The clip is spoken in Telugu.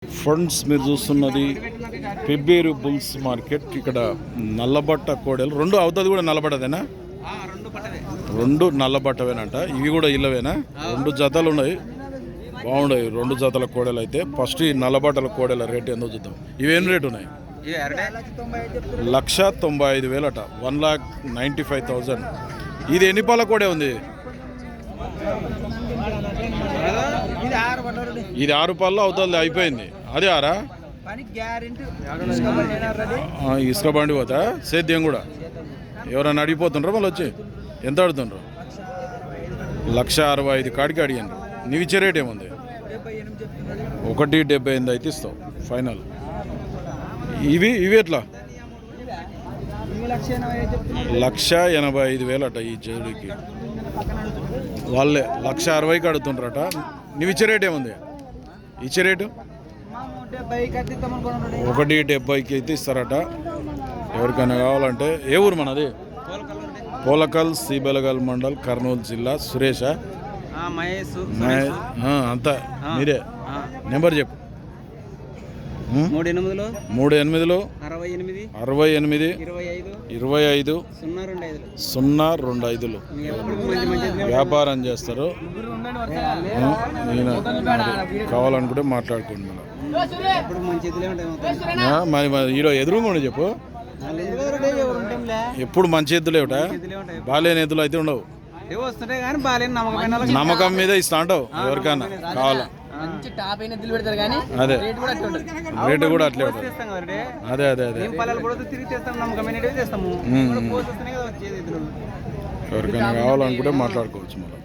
ఫ్రెండ్స్ మీరు చూస్తున్నది పెబ్బేరు బుల్స్ మార్కెట్. ఇక్కడ నల్లబట్ట కోడలు రెండు అవుతుంది కూడా నల్లబట్టదేనా? రెండు నల్లబట్టవేనంట. ఇవి కూడా ఇల్లవేనా? రెండు జతలు ఉన్నాయి, బాగున్నాయి రెండు జతల కోడలు అయితే. ఫస్ట్ ఈ నల్లబట్టల కోడల రేట్ ఎంతో చూద్దాం. ఇవేం రేటు ఉన్నాయి? 1,95,000 అట. 1,95,000. ఇది ఎన్ని పాల కోడే ఉంది? ఇది 6 పాలలో అవుతుంది, అయిపోయింది. అదే 6 ఇసుక బండి పోతా సేద్యం కూడా. ఎవరైనా అడిగిపోతుండ్రా మళ్ళీ వచ్చి? ఎంత అడుగుతుండ్రు? 1,65,000 కాడికి అడిగాను. నీవు ఇచ్చే రేట్ ఏముంది? 1,78,000 అయితే ఇస్తావు ఫైనల్. ఇవి ఎట్లా? 1,85,000 అట ఈ జోడికి. వాళ్ళే 1,60,000కి అడుగుతుండ్రట. నువ్వు ఇచ్చే రేట్ ఏముంది? ఇచ్చే రేటు 1,70,000కి అయితే ఇస్తారట. ఎవరికైనా కావాలంటే. ఏ ఊరు మనది? పోలకల్, శ్రీబెలగల్ మండల్, కర్నూలు జిల్లా. సురేష అంతా మీరే. నెంబర్ చెప్పు. 38 68 25 025. వ్యాపారం చేస్తారు. కావాలనుకుంటే మాట్లాడుకోండి. మరి ఈరోజు ఎదురుగా చెప్పు. ఎప్పుడు మంచి ఎద్దులు ఏమిటా? బాలేని ఎద్దులు అయితే ఉండవు. నమ్మకం మీద ఇస్తా అంటావు ఎవరికైనా కావాలా? అదే రేటు కూడా అట్లే ఉంటుంది. అదే ఎవరికైనా కావాలనుకుంటే మాట్లాడుకోవచ్చు మళ్ళీ.